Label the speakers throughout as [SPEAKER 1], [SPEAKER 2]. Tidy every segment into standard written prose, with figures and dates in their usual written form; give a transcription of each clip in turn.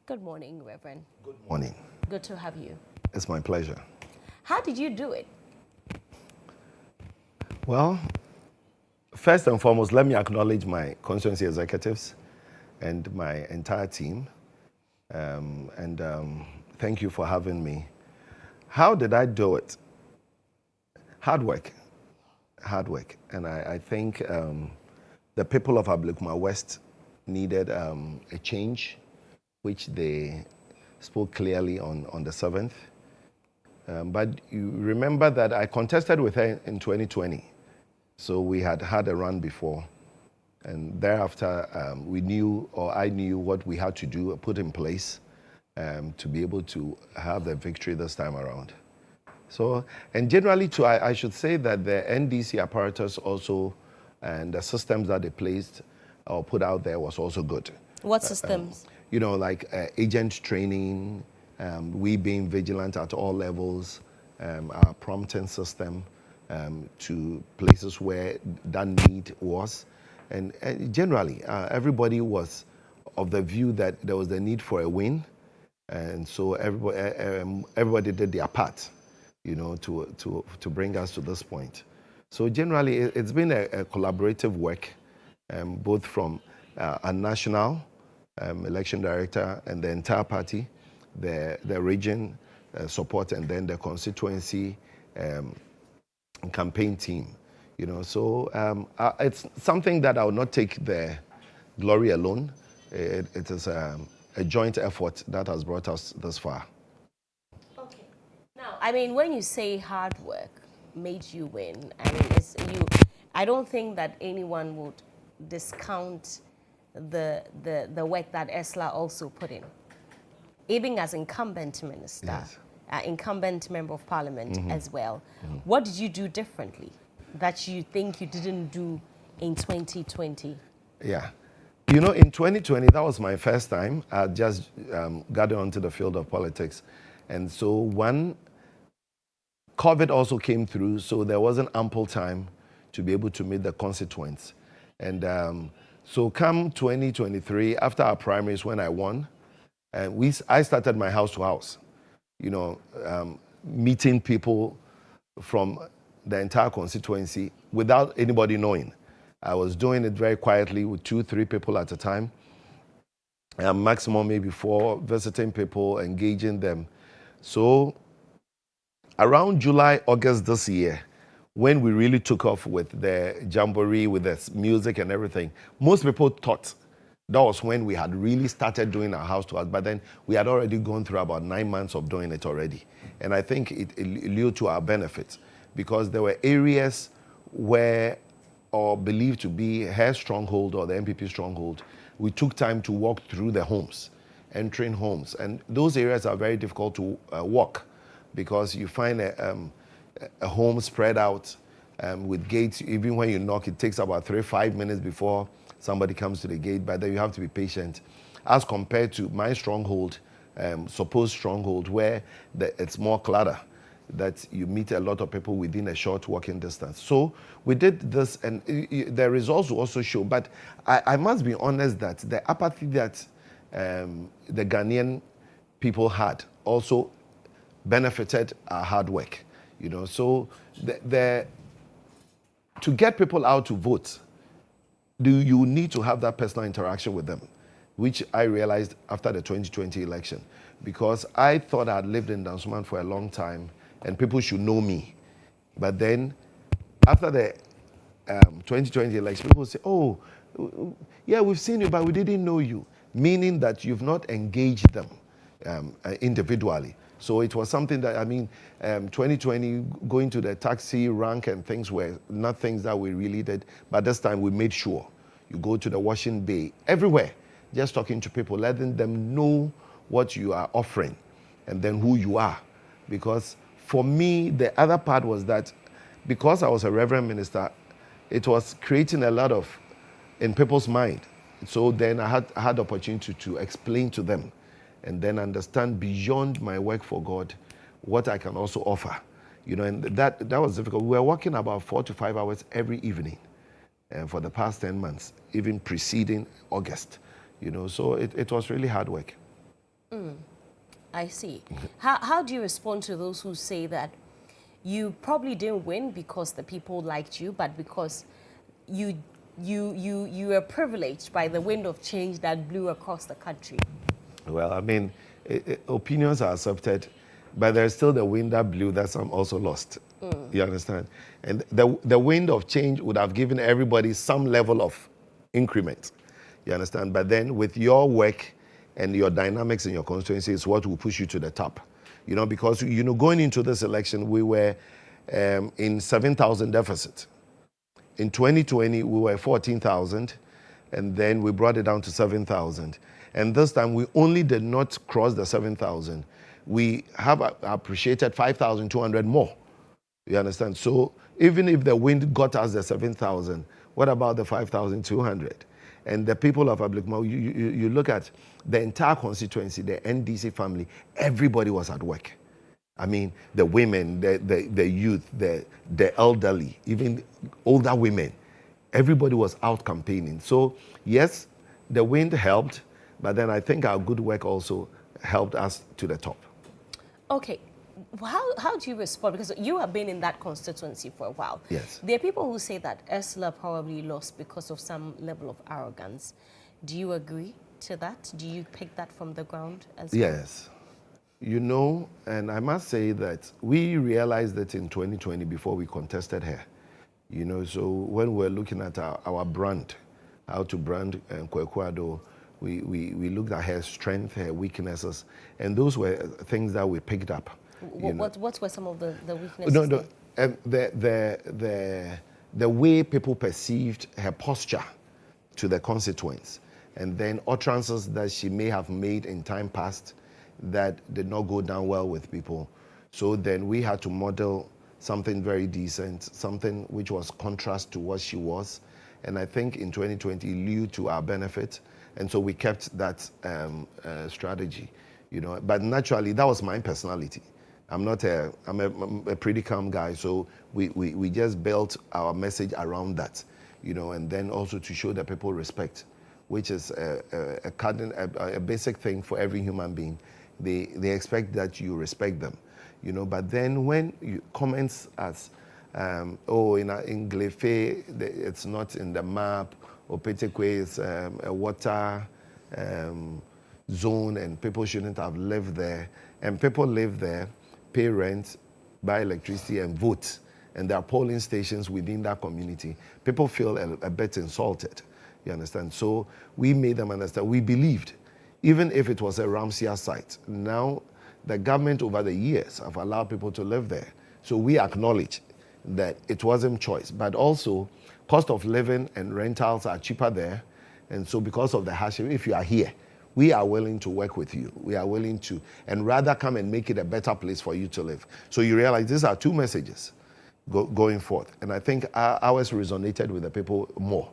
[SPEAKER 1] Good morning, Reverend.
[SPEAKER 2] Good morning.
[SPEAKER 1] Good to have you.
[SPEAKER 2] It's my pleasure.
[SPEAKER 1] How did you do it?
[SPEAKER 2] Well, first and foremost, let me acknowledge my constituency executives and my entire team. Thank you for having me. How did I do it? Hard work. Hard work. And I think the people of Ablekuma West needed a change, which they spoke clearly on the 7th. But you remember that I contested with her in 2020. So we had had a run before. And thereafter, we knew, or I knew what we had to do, put in place to be able to have the victory this time around. So, and generally too, I should say that the NDC apparatus also, and the systems that they placed or put out there was also good.
[SPEAKER 1] What systems?
[SPEAKER 2] Like agent training, we being vigilant at all levels, our prompting system to places where that need was. And generally, everybody was of the view that there was the need for a win. And so everybody did their part, to bring us to this point. So generally, it's been a collaborative work, both from a national election director and the entire party, the region support, and then the constituency campaign team. So it's something that I will not take the glory alone. It is a joint effort that has brought us this far.
[SPEAKER 1] Okay. Now, when you say hard work made you win, I don't think that anyone would discount the work that Esla also put in, even as incumbent minister,
[SPEAKER 2] Yes.
[SPEAKER 1] Incumbent member of parliament as well. What did you do differently that you think you didn't do in 2020?
[SPEAKER 2] Yeah. In 2020, that was my first time. I just got onto the field of politics. And so COVID also came through, so there wasn't ample time to be able to meet the constituents. And so come 2023, after our primaries, when I won, I started my house-to-house, meeting people from the entire constituency without anybody knowing. I was doing it very quietly with 2-3 people at a time, maximum maybe 4, visiting people, engaging them. So around July, August this year, when we really took off with the jamboree, with the music and everything, most people thought that was when we had really started doing our house-to-house, but then we had already gone through about 9 months of doing it already. And I think it led to our benefit, because there were areas where, or believed to be her stronghold or the MPP stronghold, we took time to walk through the homes, entering homes. And those areas are very difficult to walk, because you find a home spread out with gates. Even when you knock, it takes about 3-5 minutes before somebody comes to the gate, but then you have to be patient. As compared to my stronghold, supposed stronghold, where it's more clutter, that you meet a lot of people within a short walking distance. So we did this, and the results will also show. But I must be honest that the apathy that the Ghanaian people had also benefited our hard work. So to get people out to vote, you need to have that personal interaction with them, which I realized after the 2020 election, because I thought I'd lived in Dansoman for a long time and people should know me. But then after the 2020 election, people say, oh, yeah, we've seen you, but we didn't know you, meaning that you've not engaged them individually. So it was something that, 2020, going to the taxi rank and things were not things that we really did. But this time we made sure. You go to the washing bay, everywhere, just talking to people, letting them know what you are offering and then who you are. Because for me, the other part was that because I was a reverend minister, it was creating a lot of in people's mind. So then I had the opportunity to explain to them and then understand beyond my work for God what I can also offer. And that was difficult. We were working about 4 to 5 hours every evening for the past 10 months, even preceding August. So it was really hard work.
[SPEAKER 1] I see. How do you respond to those who say that you probably didn't win because the people liked you, but because you were privileged by the wind of change that blew across the country?
[SPEAKER 2] Well, I mean, opinions are accepted, but there's still the wind that blew that some also lost. You understand? And the wind of change would have given everybody some level of increment. You understand? But then with your work and your dynamics in your constituency is what will push you to the top. You know, because, you know, going into this election, we were in 7,000 deficit. In 2020, we were 14,000, and then we brought it down to 7,000. And this time, we only did not cross the 7,000. We have appreciated 5,200 more. You understand? So even if the wind got us the 7,000, what about the 5,200? And the people of Ablekuma, you look at the entire constituency, the NDC family, everybody was at work. I mean, the women, the youth, the elderly, even older women, everybody was out campaigning. So yes, the wind helped, but then I think our good work also helped us to the top.
[SPEAKER 1] Okay. How do you respond? Because you have been in that constituency for a while.
[SPEAKER 2] Yes.
[SPEAKER 1] There are people who say that Ursula probably lost because of some level of arrogance. Do you agree to that? Do you pick that from the ground as well?
[SPEAKER 2] Yes. You know, and I must say that we realized that in 2020 before we contested her. You know, so when we're looking at our brand, how to brand Kweku Addo, we looked at her strength, her weaknesses, and those were things that we picked up.
[SPEAKER 1] What were some of the weaknesses?
[SPEAKER 2] No. The way people perceived her posture to the constituents, and then utterances that she may have made in time past that did not go down well with people. So then we had to model something very decent, something which was contrast to what she was. And I think in 2020 it led to our benefit. And so we kept that strategy, you know. But naturally, that was my personality. I'm a pretty calm guy, so we just built our message around that, you know, and then also to show that people respect, which is a basic thing for every human being. They expect that you respect them, you know. But then when you comments as, in Glefe, it's not in the map, or Petekwe is a water zone and people shouldn't have lived there, and people live there, pay rent, buy electricity and vote, and there are polling stations within that community. People feel a bit insulted, you understand? So we made them understand. We believed, even if it was a Ramsia site, now the government over the years have allowed people to live there. So we acknowledge that it wasn't choice, but also cost of living and rentals are cheaper there. And so because of the hardship, if you are here, we are willing to work with you. We are willing to, and rather come and make it a better place for you to live. So you realize these are two messages going forth. And I think ours resonated with the people more,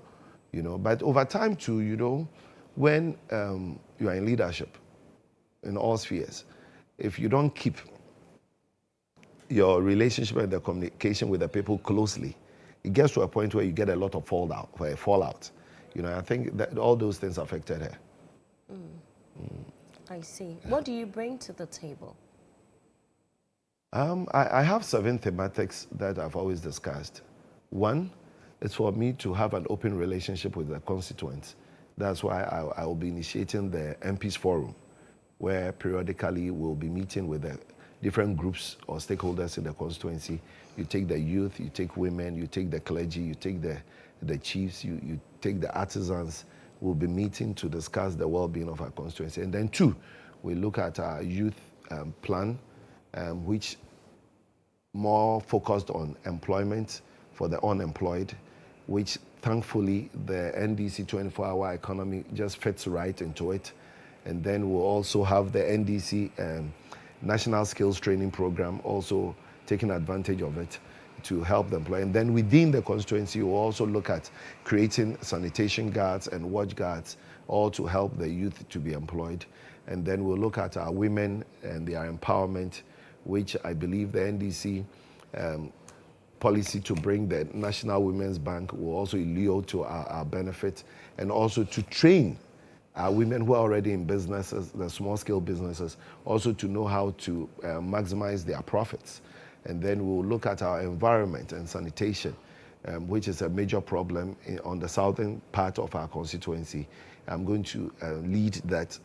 [SPEAKER 2] you know. But over time too, you know, when you are in leadership in all spheres, if you don't keep your relationship and the communication with the people closely, it gets to a point where you get a lot of fallout. You know, I think that all those things affected her.
[SPEAKER 1] I see. What do you bring to the table?
[SPEAKER 2] I have 7 thematics that I've always discussed. One is for me to have an open relationship with the constituents. That's why I will be initiating the MPs Forum, where periodically we'll be meeting with the different groups or stakeholders in the constituency. You take the youth, you take women, you take the clergy, you take the chiefs, you take the artisans. We'll be meeting to discuss the well-being of our constituency. And then 2, we look at our youth plan, which more focused on employment for the unemployed, which thankfully the NDC 24-hour economy just fits right into it. And then we'll also have the NDC National Skills Training Program also taking advantage of it to help the employee. And then within the constituency, we'll also look at creating sanitation guards and watch guards, all to help the youth to be employed. And then we'll look at our women and their empowerment, which I believe the NDC policy to bring the National Women's Bank will also yield to our benefit, and also to train women who are already in businesses, the small-scale businesses, also to know how to maximize their profits. And then we'll look at our environment and sanitation, which is a major problem on the southern part of our constituency. I'm going to lead that,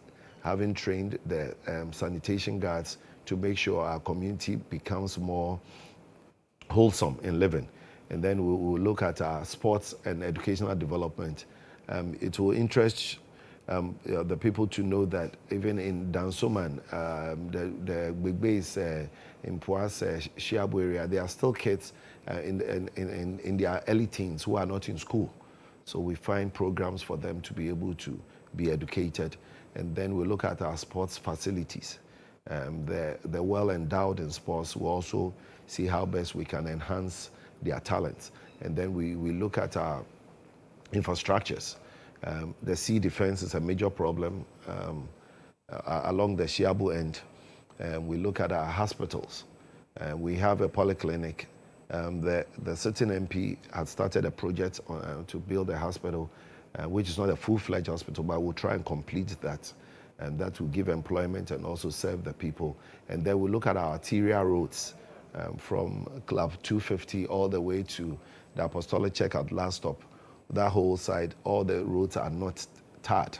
[SPEAKER 2] having trained the sanitation guards to make sure our community becomes more wholesome in living. And then we'll look at our sports and educational development. It will interest the people to know that even in Dansoman, the big base in Poas, Shiabu area, there are still kids in their early teens who are not in school. So we find programs for them to be able to be educated. And then we look at our sports facilities. The well-endowed in sports will also see how best we can enhance their talents. And then we look at our infrastructures. The sea defense is a major problem along the Shiabu end. We look at our hospitals. We have a polyclinic. The sitting MP had started a project to build a hospital, which is not a full-fledged hospital, but we'll try and complete that. And that will give employment and also serve the people. And then we look at our arterial roads from Club 250 all the way to the Apostolic Check at last stop. That whole side, all the roads are not tarred.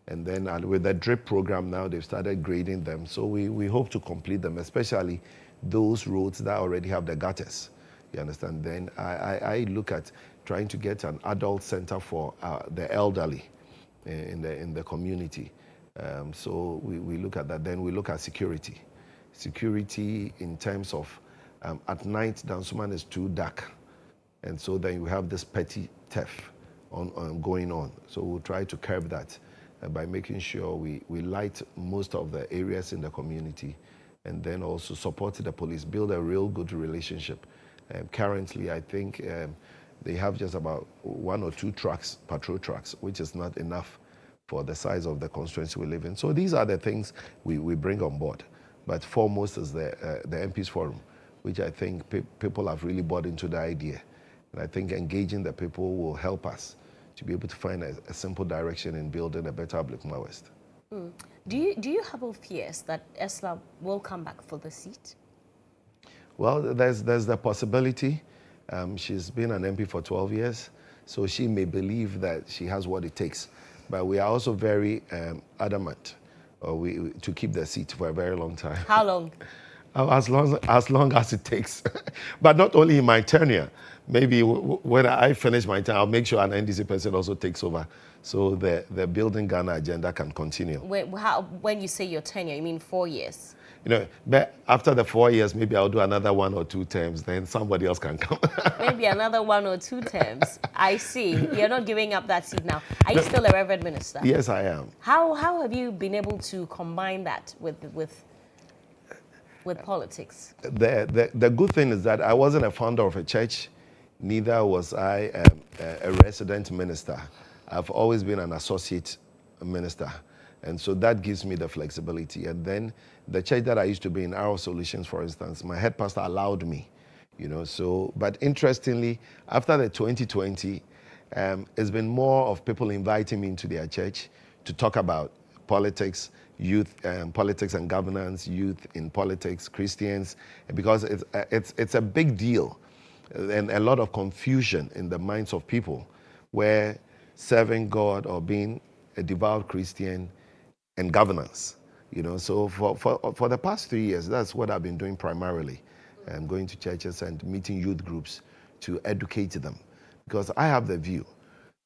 [SPEAKER 2] And then with the DRIP program now, they've started grading them. So we hope to complete them, especially those roads that already have the gutters. You understand? Then I look at trying to get an adult center for the elderly in the community. So we look at that. Then we look at security. Security in terms of at night, Dansoman is too dark. And so then you have this petty theft going on. So we'll try to curb that by making sure we light most of the areas in the community, and then also support the police, build a real good relationship. Currently, I think they have just about 1 or 2 trucks, patrol trucks, which is not enough for the size of the constituency we live in. So these are the things we bring on board. But foremost is the MPs Forum, which I think people have really bought into the idea. And I think engaging the people will help us to be able to find a simple direction in building a better Ablekuma West.
[SPEAKER 1] Do you have fears that Esla will come back for the seat?
[SPEAKER 2] Well, there's the possibility. She's been an MP for 12 years, so she may believe that she has what it takes. But we are also very adamant to keep the seat for a very long time.
[SPEAKER 1] How long?
[SPEAKER 2] As long as it takes. But not only in my tenure. Maybe when I finish my term, I'll make sure an NDC person also takes over, so the Building Ghana agenda can continue.
[SPEAKER 1] When you say your tenure, you mean 4 years?
[SPEAKER 2] You know, but after the 4 years, maybe I'll do another 1 or 2 terms, then somebody else can come.
[SPEAKER 1] Maybe another 1 or 2 terms. I see. You're not giving up that seat now. Are you still a Reverend Minister?
[SPEAKER 2] Yes, I am.
[SPEAKER 1] How have you been able to combine that with politics?
[SPEAKER 2] The good thing is that I wasn't a founder of a church, neither was I a resident minister. I've always been an associate minister. And so that gives me the flexibility. And then the church that I used to be in, Arrow Solutions, for instance, my head pastor allowed me, you know. So, but interestingly, after the 2020, it's been more of people inviting me into their church to talk about politics, youth, politics and governance, youth in politics, Christians, because it's a big deal and a lot of confusion in the minds of people where serving God or being a devout Christian and governance, you know. So for the past 3 years, that's what I've been doing primarily, going to churches and meeting youth groups to educate them. Because I have the view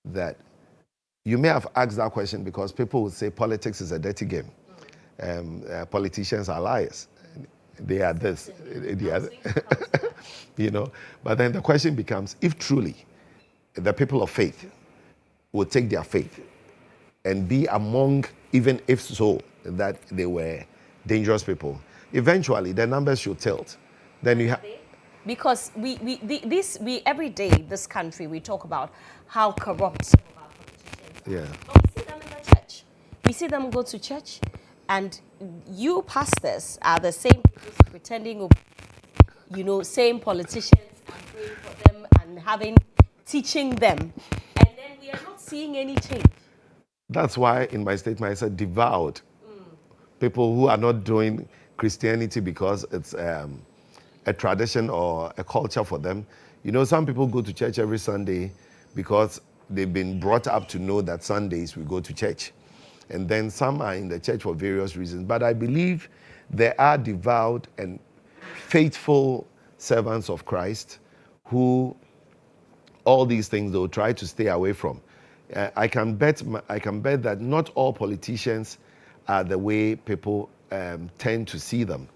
[SPEAKER 2] that you may have asked that question because people would say politics is a dirty game. Politicians are liars. They are this, they are you know. But then the question becomes, if truly the people of faith will take their faith and be among, even if so, that they were dangerous people, eventually the numbers should tilt. Then you have...
[SPEAKER 1] Because we every day, this country, we talk about how corrupt some of our politicians are.
[SPEAKER 2] Yeah.
[SPEAKER 1] But we see them in the church. We see them go to church, and you pastors are the same people pretending, you know, same politicians and praying for them and teaching them. And then we are not seeing any change.
[SPEAKER 2] That's why in my statement I said devout. People who are not doing Christianity because it's a tradition or a culture for them. You know, some people go to church every Sunday because they've been brought up to know that Sundays we go to church. And then some are in the church for various reasons. But I believe there are devout and faithful servants of Christ who all these things they'll try to stay away from. I can bet that not all politicians are the way people tend to see them.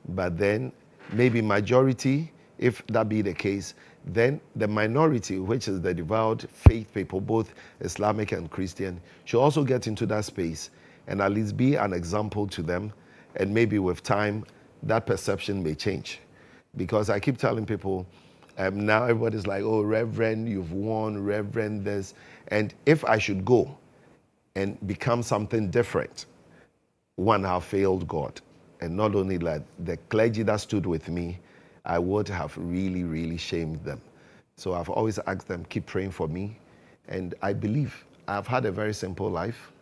[SPEAKER 2] But then maybe majority, if that be the case, then the minority, which is the devout faith people, both Islamic and Christian, should also get into that space and at least be an example to them. And maybe with time, that perception may change. Because I keep telling people, now everybody's like, oh, Reverend, you've won, Reverend this. And if I should go and become something different, one, have failed God. And not only that, the clergy that stood with me, I would have really, really shamed them. So I've always asked them, keep praying for me. And I believe I've had a very simple life,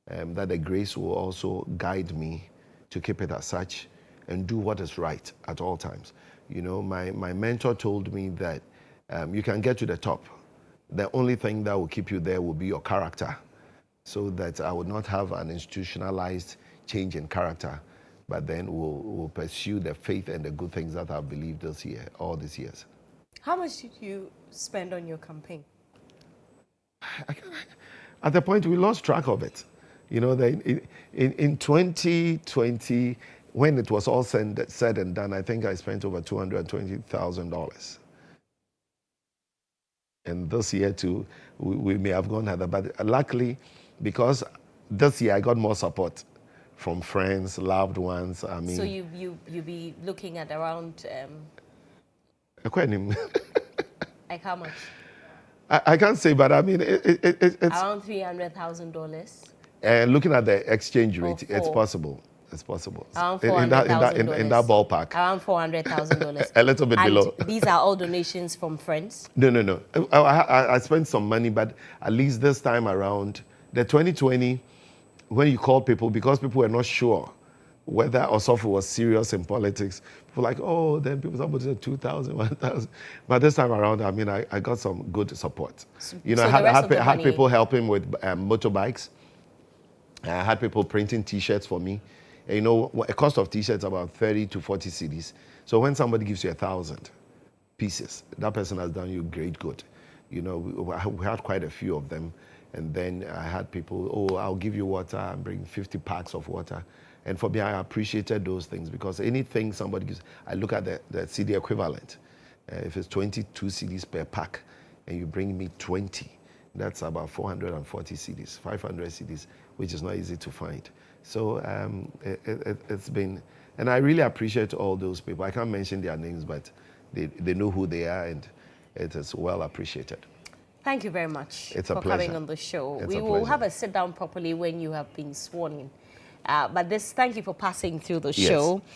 [SPEAKER 2] that the grace will also guide me to keep it as such and do what is right at all times. You know, my mentor told me that you can get to the top. The only thing that will keep you there will be your character, so that I would not have an institutionalized change in character, but then we'll pursue the faith and the good things that I've believed this year, all these years.
[SPEAKER 1] How much did you spend on your campaign?
[SPEAKER 2] At the point, we lost track of it. You know, in 2020, when it was all said and done, I think I spent over $220,000. And this year too, we may have gone harder. But luckily, because this year I got more support from friends, loved ones. I mean,
[SPEAKER 1] so you be looking at around like how much?
[SPEAKER 2] I can't say, but I mean it's
[SPEAKER 1] around $300,000.
[SPEAKER 2] And looking at the exchange rate, it's possible. It's possible.
[SPEAKER 1] Around $400,000.
[SPEAKER 2] In that ballpark.
[SPEAKER 1] Around $400,000.
[SPEAKER 2] A little bit below.
[SPEAKER 1] These are all donations from friends?
[SPEAKER 2] No. I spent some money, but at least this time around, the 2020, when you call people, because people were not sure whether Osofo was serious in politics, people were like, oh, then somebody said 2,000, 1,000. But this time around, I mean, I got some good support. You know,
[SPEAKER 1] so
[SPEAKER 2] I had people helping with motorbikes. I had people printing T-shirts for me. And you know, a cost of T-shirts about 30 to 40 cedis. So when somebody gives you 1,000 pieces, that person has done you great good. You know, we had quite a few of them. And then I had people, oh, I'll give you water and bring 50 packs of water. And for me, I appreciated those things because anything somebody gives, I look at the CD equivalent. If it's 22 CDs per pack and you bring me 20, that's about 440 CDs, 500 CDs, which is not easy to find. So it's been, and I really appreciate all those people. I can't mention their names, but they know who they are, and it is well appreciated.
[SPEAKER 1] Thank you very much
[SPEAKER 2] for
[SPEAKER 1] coming on the show. We will have a sit down properly when you have been sworn in. But thank you for passing through the show.